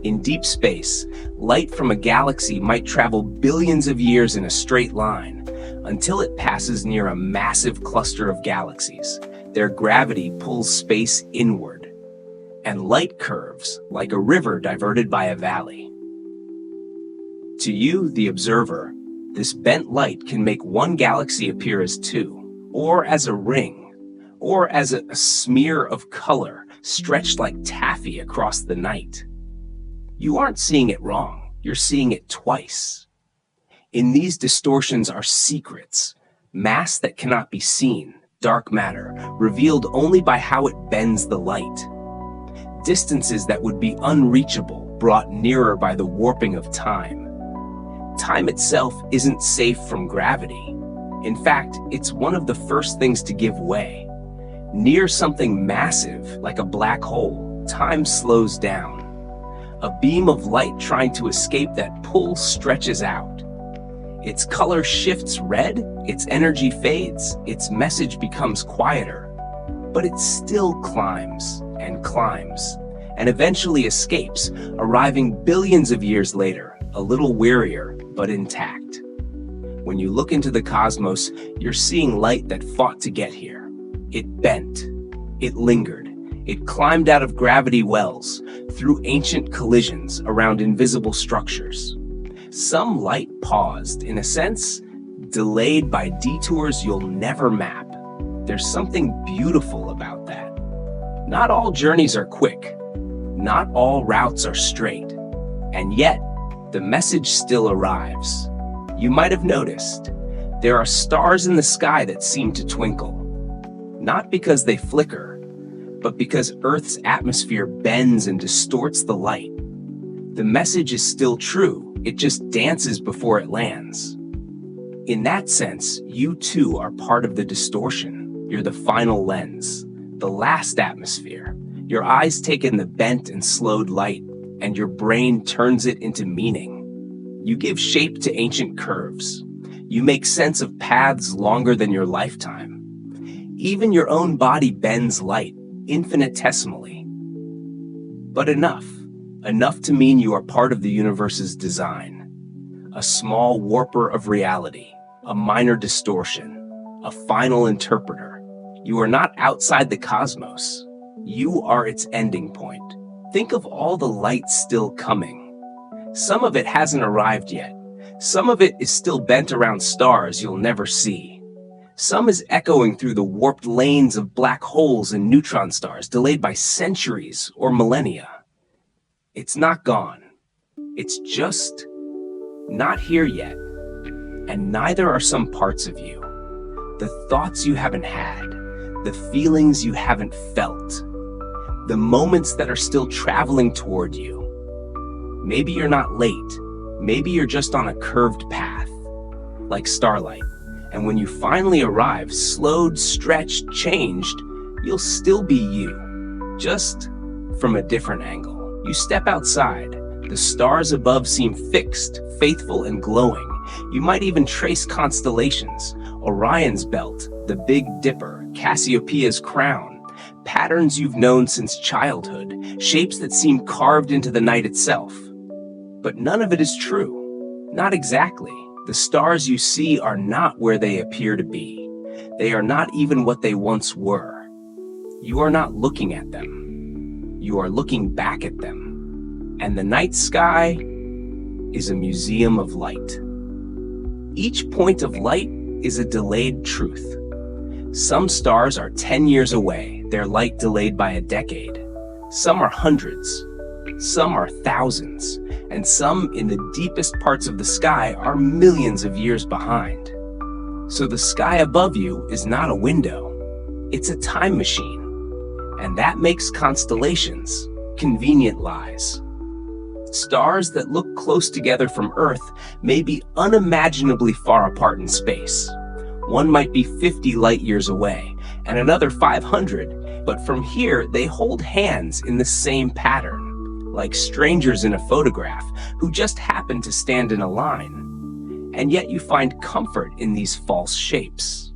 In deep space, light from a galaxy might travel billions of years in a straight line until it passes near a massive cluster of galaxies. Their gravity pulls space inward, and light curves like a river diverted by a valley. To you, the observer, this bent light can make one galaxy appear as two, or as a ring, or as a smear of color stretched like taffy across the night. You aren't seeing it wrong, you're seeing it twice. In these distortions are secrets, mass that cannot be seen, dark matter, revealed only by how it bends the light. Distances that would be unreachable, brought nearer by the warping of time. Time itself isn't safe from gravity. In fact, it's one of the first things to give way. Near something massive, like a black hole, time slows down. A beam of light trying to escape that pull stretches out. Its color shifts red, its energy fades, its message becomes quieter. But it still climbs, and eventually escapes, arriving billions of years later, a little wearier, but intact. When you look into the cosmos, you're seeing light that fought to get here. It bent, it lingered, it climbed out of gravity wells, through ancient collisions around invisible structures. Some light paused, in a sense, delayed by detours you'll never map. There's something beautiful about that. Not all journeys are quick. Not all routes are straight. And yet, the message still arrives. You might have noticed, there are stars in the sky that seem to twinkle. Not because they flicker, but because Earth's atmosphere bends and distorts the light. The message is still true, it just dances before it lands. In that sense, you too are part of the distortion. You're the final lens, the last atmosphere. Your eyes take in the bent and slowed light, and your brain turns it into meaning. You give shape to ancient curves. You make sense of paths longer than your lifetime. Even your own body bends light, infinitesimally. But enough to mean you are part of the universe's design. A small warper of reality, a minor distortion, a final interpreter. You are not outside the cosmos. You are its ending point. Think of all the light still coming. Some of it hasn't arrived yet. Some of it is still bent around stars you'll never see. Some is echoing through the warped lanes of black holes and neutron stars, delayed by centuries or millennia. It's not gone. It's just not here yet. And neither are some parts of you. The thoughts you haven't had, the feelings you haven't felt, the moments that are still traveling toward you. Maybe you're not late. Maybe you're just on a curved path, like Starlight. And when you finally arrive, slowed, stretched, changed, you'll still be you, just from a different angle. You step outside. The stars above seem fixed, faithful, and glowing. You might even trace constellations, Orion's belt, the Big Dipper, Cassiopeia's crown, patterns you've known since childhood, shapes that seem carved into the night itself. But none of it is true. Not exactly. The stars you see are not where they appear to be. They are not even what they once were. You are not looking at them. You are looking back at them. And the night sky is a museum of light. Each point of light is a delayed truth. Some stars are 10 years away, their light delayed by a decade. Some are hundreds. Some are thousands. And some in the deepest parts of the sky are millions of years behind. So the sky above you is not a window. It's a time machine. And that makes constellations convenient lies. Stars that look close together from Earth may be unimaginably far apart in space. One might be 50 light years away, and another 500, but from here they hold hands in the same pattern, like strangers in a photograph who just happen to stand in a line. And yet you find comfort in these false shapes.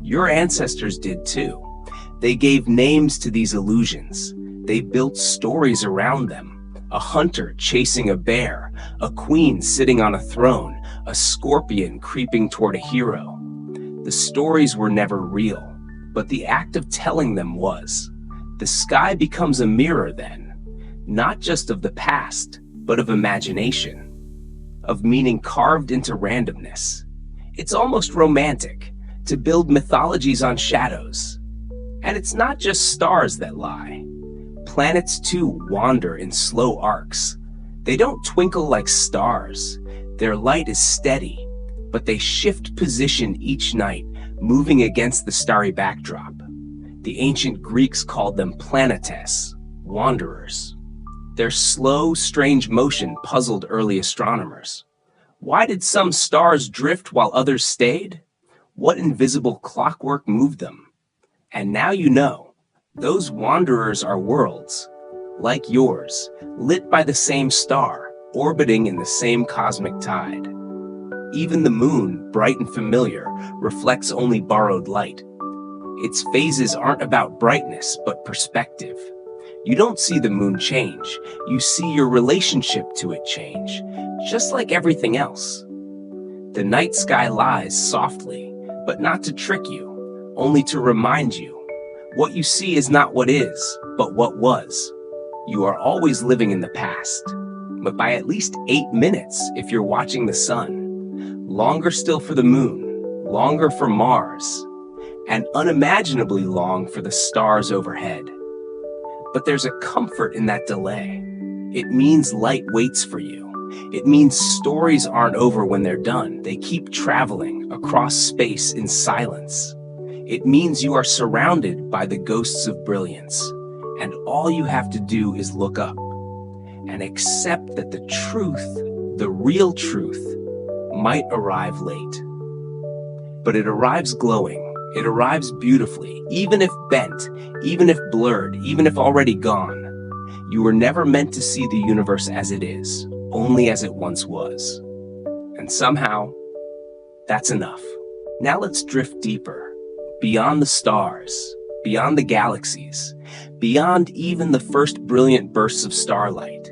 Your ancestors did too. They gave names to these illusions. They built stories around them. A hunter chasing a bear, a queen sitting on a throne, a scorpion creeping toward a hero. The stories were never real, but the act of telling them was. The sky becomes a mirror then, not just of the past, but of imagination. of meaning carved into randomness. It's almost romantic to build mythologies on shadows. And it's not just stars that lie. Planets too wander in slow arcs. They don't twinkle like stars. Their light is steady, but they shift position each night, moving against the starry backdrop. The ancient Greeks called them planetes, wanderers. Their slow, strange motion puzzled early astronomers. Why did some stars drift while others stayed? What invisible clockwork moved them? And now you know, those wanderers are worlds, like yours, lit by the same star, orbiting in the same cosmic tide. Even the moon, bright and familiar, reflects only borrowed light. Its phases aren't about brightness, but perspective. You don't see the moon change, you see your relationship to it change, just like everything else. The night sky lies softly, but not to trick you, only to remind you. What you see is not what is, but what was. You are always living in the past, but by at least 8 minutes if you're watching the sun. Longer still for the moon, longer for Mars, and unimaginably long for the stars overhead. But there's a comfort in that delay. It means light waits for you. It means stories aren't over when they're done. They keep traveling across space in silence. It means you are surrounded by the ghosts of brilliance, and all you have to do is look up and accept that the truth, the real truth, might arrive late. But it arrives glowing. It arrives beautifully, even if bent, even if blurred, even if already gone. You were never meant to see the universe as it is, only as it once was. And somehow, that's enough. Now let's drift deeper, beyond the stars, beyond the galaxies, beyond even the first brilliant bursts of starlight.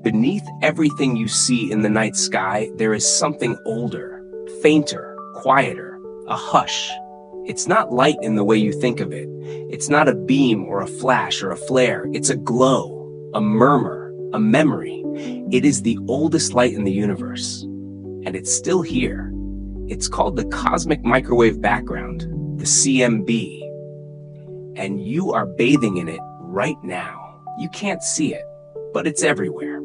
Beneath everything you see in the night sky, there is something older, fainter, quieter, a hush. It's not light in the way you think of it. It's not a beam or a flash or a flare. It's a glow, a murmur, a memory. It is the oldest light in the universe, and it's still here. It's called the cosmic microwave background, the CMB, and you are bathing in it right now. You can't see it, but it's everywhere.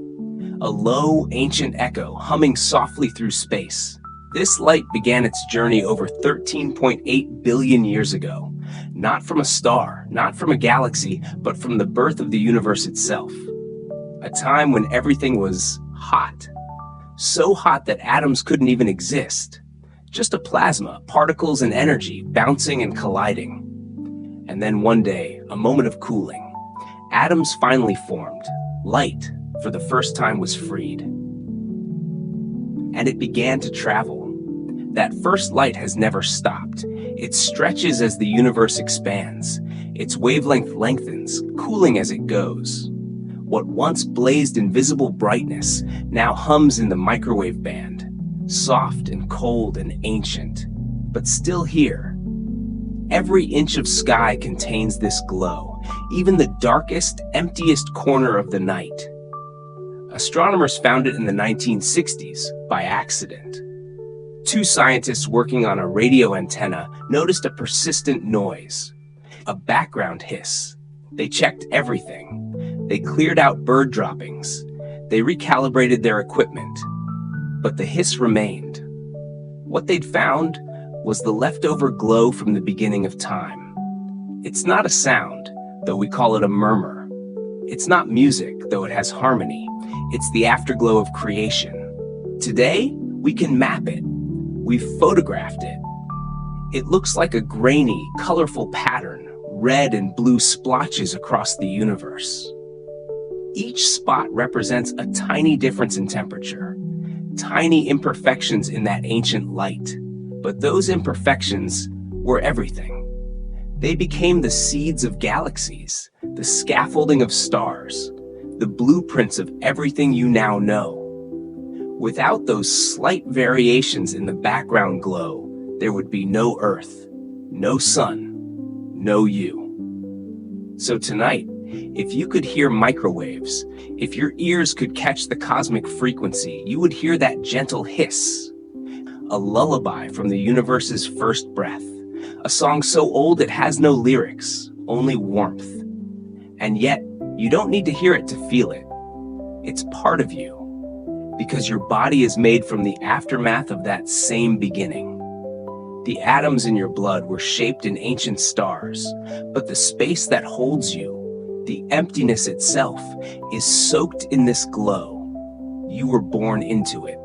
A low, ancient echo humming softly through space. This light began its journey over 13.8 billion years ago, not from a star, not from a galaxy, but from the birth of the universe itself. A time when everything was hot, so hot that atoms couldn't even exist. Just a plasma, particles and energy bouncing and colliding. And then one day, a moment of cooling. Atoms finally formed. Light, for the first time, was freed. And it began to travel. That first light has never stopped. It stretches as the universe expands. Its wavelength lengthens, cooling as it goes. What once blazed in visible brightness now hums in the microwave band, soft and cold and ancient, but still here. Every inch of sky contains this glow, even the darkest, emptiest corner of the night. Astronomers found it in the 1960s by accident. 2 scientists working on a radio antenna noticed a persistent noise, a background hiss. They checked everything. They cleared out bird droppings. They recalibrated their equipment. But the hiss remained. What they'd found was the leftover glow from the beginning of time. It's not a sound, though we call it a murmur. It's not music, though it has harmony. It's the afterglow of creation. Today, we can map it. We've photographed it. It looks like a grainy, colorful pattern, red and blue splotches across the universe. Each spot represents a tiny difference in temperature, tiny imperfections in that ancient light. But those imperfections were everything. They became the seeds of galaxies, the scaffolding of stars, the blueprints of everything you now know. Without those slight variations in the background glow, there would be no Earth, no sun, no you. So tonight, If you could hear microwaves, if your ears could catch the cosmic frequency, you would hear that gentle hiss, a lullaby from the universe's first breath, a song so old it has no lyrics, only warmth. And yet, you don't need to hear it to feel it. It's part of you, because your body is made from the aftermath of that same beginning. The atoms in your blood were shaped in ancient stars, but the space that holds you, the emptiness itself, is soaked in this glow. You were born into it,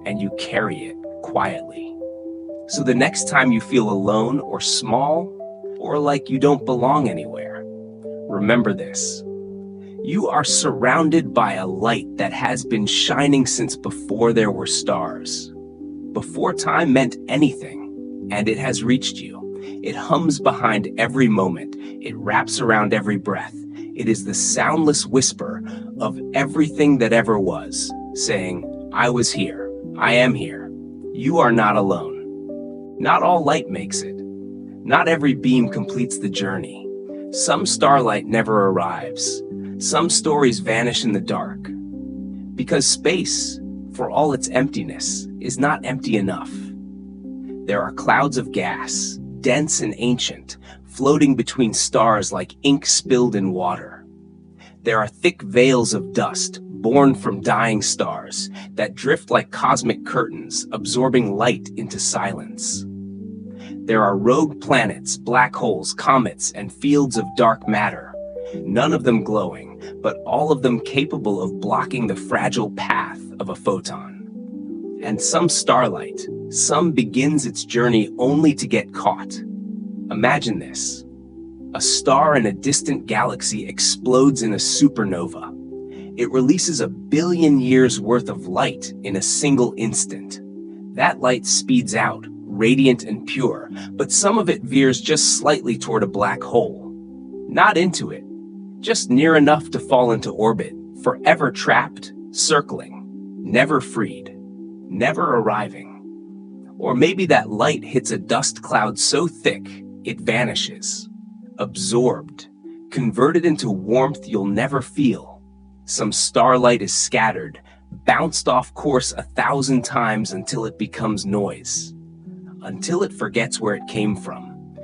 and you carry it quietly. So the next time you feel alone or small, or like you don't belong anywhere, remember this. You are surrounded by a light that has been shining since before there were stars, before time meant anything, and it has reached you. It hums behind every moment. It wraps around every breath. It is the soundless whisper of everything that ever was, saying, I was here. I am here. You are not alone. Not all light makes it. Not every beam completes the journey. Some starlight never arrives. Some stories vanish in the dark. Because space, for all its emptiness, is not empty enough. There are clouds of gas, dense and ancient, floating between stars like ink spilled in water. There are thick veils of dust, born from dying stars, that drift like cosmic curtains, absorbing light into silence. There are rogue planets, black holes, comets, and fields of dark matter, none of them glowing, but all of them capable of blocking the fragile path of a photon. And some starlight, some begins its journey only to get caught. Imagine this. A star in a distant galaxy explodes in a supernova. It releases 1 billion years worth of light in a single instant. That light speeds out, radiant and pure, but some of it veers just slightly toward a black hole. Not into it, just near enough to fall into orbit, forever trapped, circling, never freed, never arriving. Or maybe that light hits a dust cloud so thick, it vanishes, absorbed, converted into warmth you'll never feel. Some starlight is scattered, bounced off course 1,000 times until it becomes noise, until it forgets where it came from.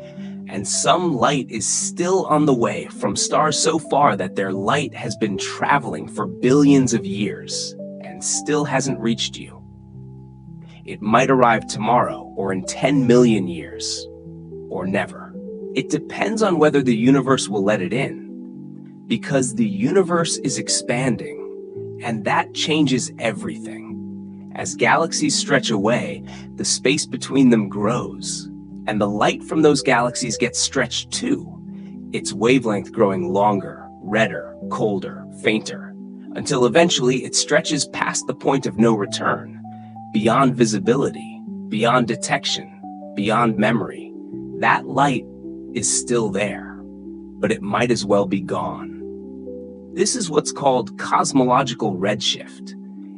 And some light is still on the way from stars so far that their light has been traveling for billions of years and still hasn't reached you. It might arrive tomorrow or in 10 million years, or never. It depends on whether the universe will let it in, because the universe is expanding, and that changes everything. As galaxies stretch away, the space between them grows, and the light from those galaxies gets stretched too, its wavelength growing longer, redder, colder, fainter, until eventually it stretches past the point of no return, beyond visibility, beyond detection, beyond memory. That light is still there, but it might as well be gone. This is what's called cosmological redshift.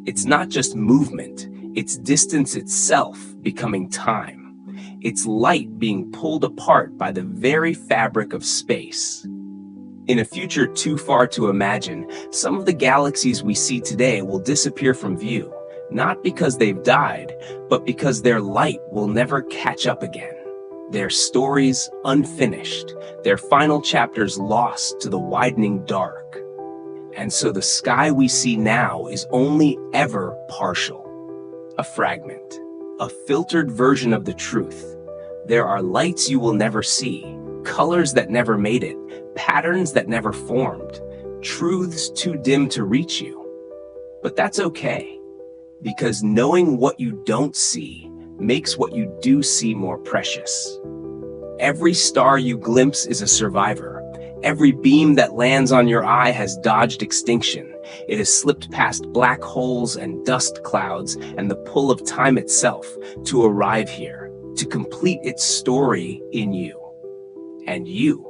It's not just movement, it's distance itself becoming time. It's light being pulled apart by the very fabric of space. In a future too far to imagine, some of the galaxies we see today will disappear from view, not because they've died, but because their light will never catch up again. Their stories unfinished, their final chapters lost to the widening dark. And so the sky we see now is only ever partial, a fragment, a filtered version of the truth. There are lights you will never see, colors that never made it, patterns that never formed, truths too dim to reach you. But that's okay, because knowing what you don't see makes what you do see more precious. Every star you glimpse is a survivor. Every beam that lands on your eye has dodged extinction. It has slipped past black holes and dust clouds and the pull of time itself to arrive here, to complete its story in you. And you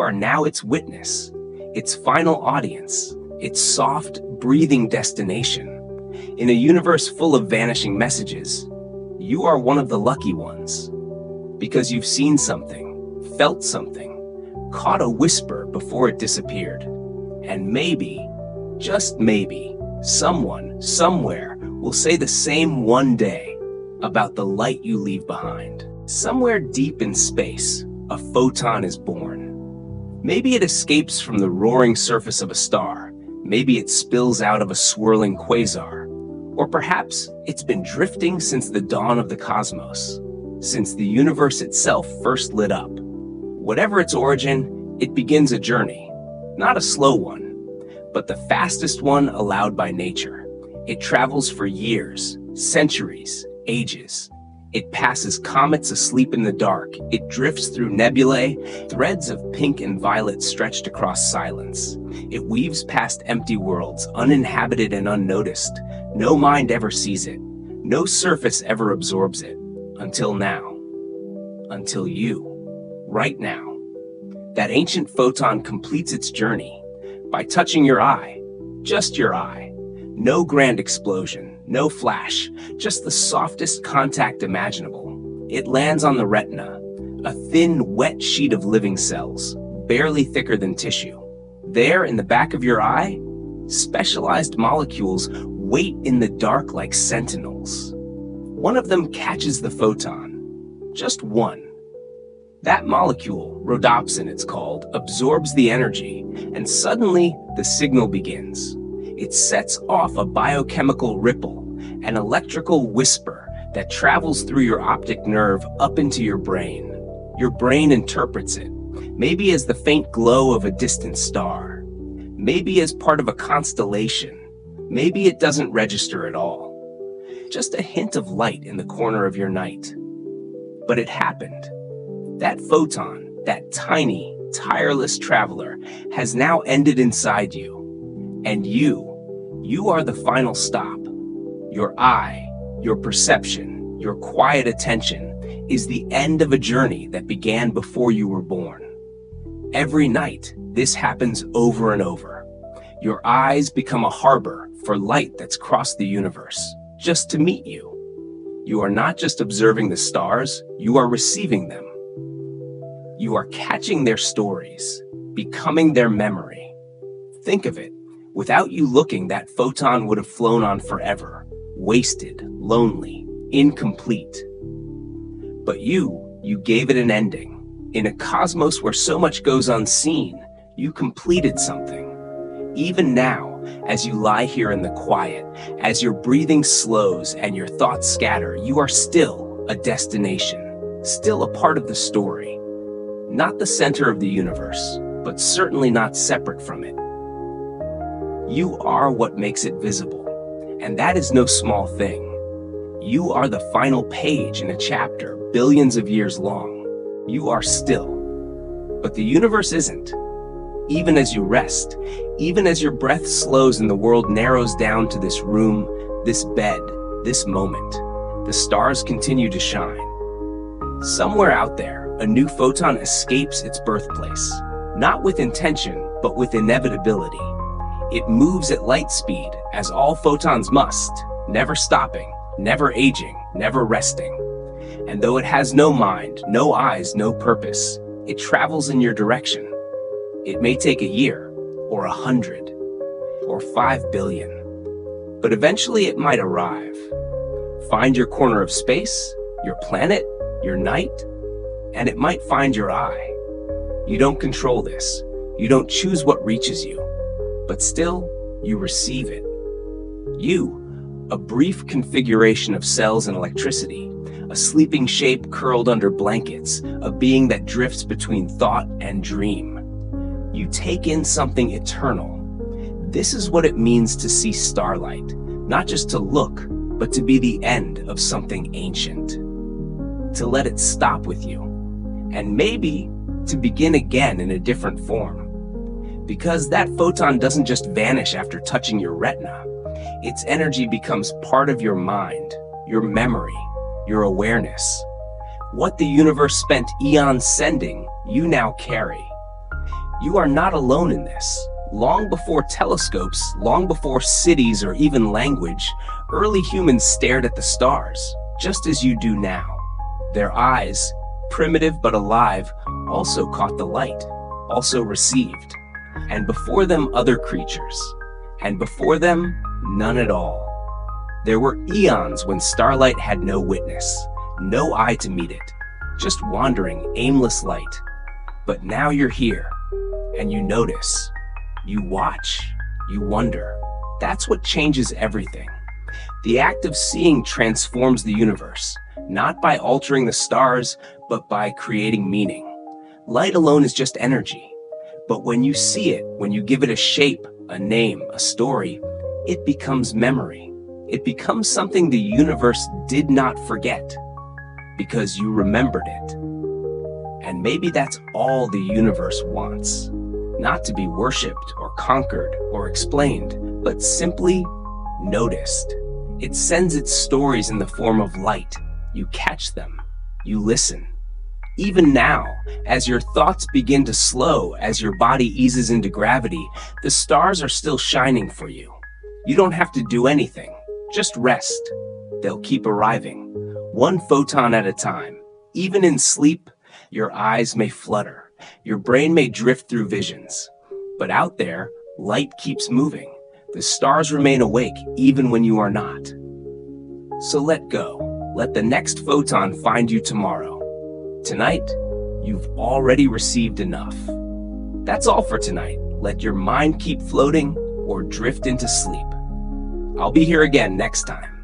are now its witness, its final audience, its soft, breathing destination. In a universe full of vanishing messages, you are one of the lucky ones, because you've seen something, felt something, caught a whisper before it disappeared. And maybe, just maybe, someone, somewhere, will say the same one day about the light you leave behind. Somewhere deep in space, a photon is born. Maybe it escapes from the roaring surface of a star. Maybe it spills out of a swirling quasar. Or perhaps it's been drifting since the dawn of the cosmos, since the universe itself first lit up. Whatever its origin, it begins a journey. Not a slow one, but the fastest one allowed by nature. It travels for years, centuries, ages. It passes comets asleep in the dark. It drifts through nebulae, threads of pink and violet stretched across silence. It weaves past empty worlds, uninhabited and unnoticed. No mind ever sees it. No surface ever absorbs it. Until now. Until you. Right now. That ancient photon completes its journey by touching your eye. Just your eye. No grand explosion, no flash, just the softest contact imaginable. It lands on the retina, a thin, wet sheet of living cells, barely thicker than tissue. There, in the back of your eye, specialized molecules wait in the dark like sentinels. One of them catches the photon. Just one. That molecule, rhodopsin it's called, absorbs the energy, and suddenly the signal begins. It sets off a biochemical ripple, an electrical whisper that travels through your optic nerve up into your brain. Your brain interprets it, maybe as the faint glow of a distant star, maybe as part of a constellation, maybe it doesn't register at all. Just a hint of light in the corner of your night. But it happened. That photon, that tiny, tireless traveler, has now ended inside you. And you are the final stop. Your eye, your perception, your quiet attention is the end of a journey that began before you were born. Every night, this happens over and over. Your eyes become a harbor for light that's crossed the universe, just to meet you. You are not just observing the stars, you are receiving them. You are catching their stories, becoming their memory. Think of it. Without you looking, that photon would have flown on forever, wasted, lonely, incomplete. But you gave it an ending. In a cosmos where so much goes unseen, you completed something. Even now, as you lie here in the quiet, as your breathing slows and your thoughts scatter, you are still a destination, still a part of the story. Not the center of the universe, but certainly not separate from it. You are what makes it visible, and that is no small thing. You are the final page in a chapter billions of years long. You are still. But the universe isn't. Even as you rest, even as your breath slows and the world narrows down to this room, this bed, this moment, the stars continue to shine. Somewhere out there, a new photon escapes its birthplace, not with intention, but with inevitability. It moves at light speed, as all photons must, never stopping, never aging, never resting. And though it has no mind, no eyes, no purpose, it travels in your direction. It may take a year, or 100, or 5 billion. But eventually it might arrive. Find your corner of space, your planet, your night, and it might find your eye. You don't control this. You don't choose what reaches you. But still, you receive it. You, a brief configuration of cells and electricity, a sleeping shape curled under blankets, a being that drifts between thought and dream. You take in something eternal. This is what it means to see starlight, not just to look, but to be the end of something ancient. To let it stop with you, and maybe to begin again in a different form. Because that photon doesn't just vanish after touching your retina. Its energy becomes part of your mind, your memory, your awareness. What the universe spent eons sending, you now carry. You are not alone in this. Long before telescopes, long before cities or even language, early humans stared at the stars, just as you do now. Their eyes, primitive but alive, also caught the light, also received. And before them, other creatures. And before them, none at all. There were eons when starlight had no witness, no eye to meet it, just wandering, aimless light. But now you're here, and you notice, you watch, you wonder. That's what changes everything. The act of seeing transforms the universe, not by altering the stars, but by creating meaning. Light alone is just energy. But when you see it, when you give it a shape, a name, a story, it becomes memory. It becomes something the universe did not forget, because you remembered it. And maybe that's all the universe wants. Not to be worshipped or conquered or explained, but simply noticed. It sends its stories in the form of light. You catch them. You listen. Even now, as your thoughts begin to slow, as your body eases into gravity, the stars are still shining for you. You don't have to do anything. Just rest. They'll keep arriving, one photon at a time. Even in sleep, your eyes may flutter. Your brain may drift through visions. But out there, light keeps moving. The stars remain awake even when you are not. So let go. Let the next photon find you tomorrow. Tonight, you've already received enough. That's all for tonight. Let your mind keep floating or drift into sleep. I'll be here again next time.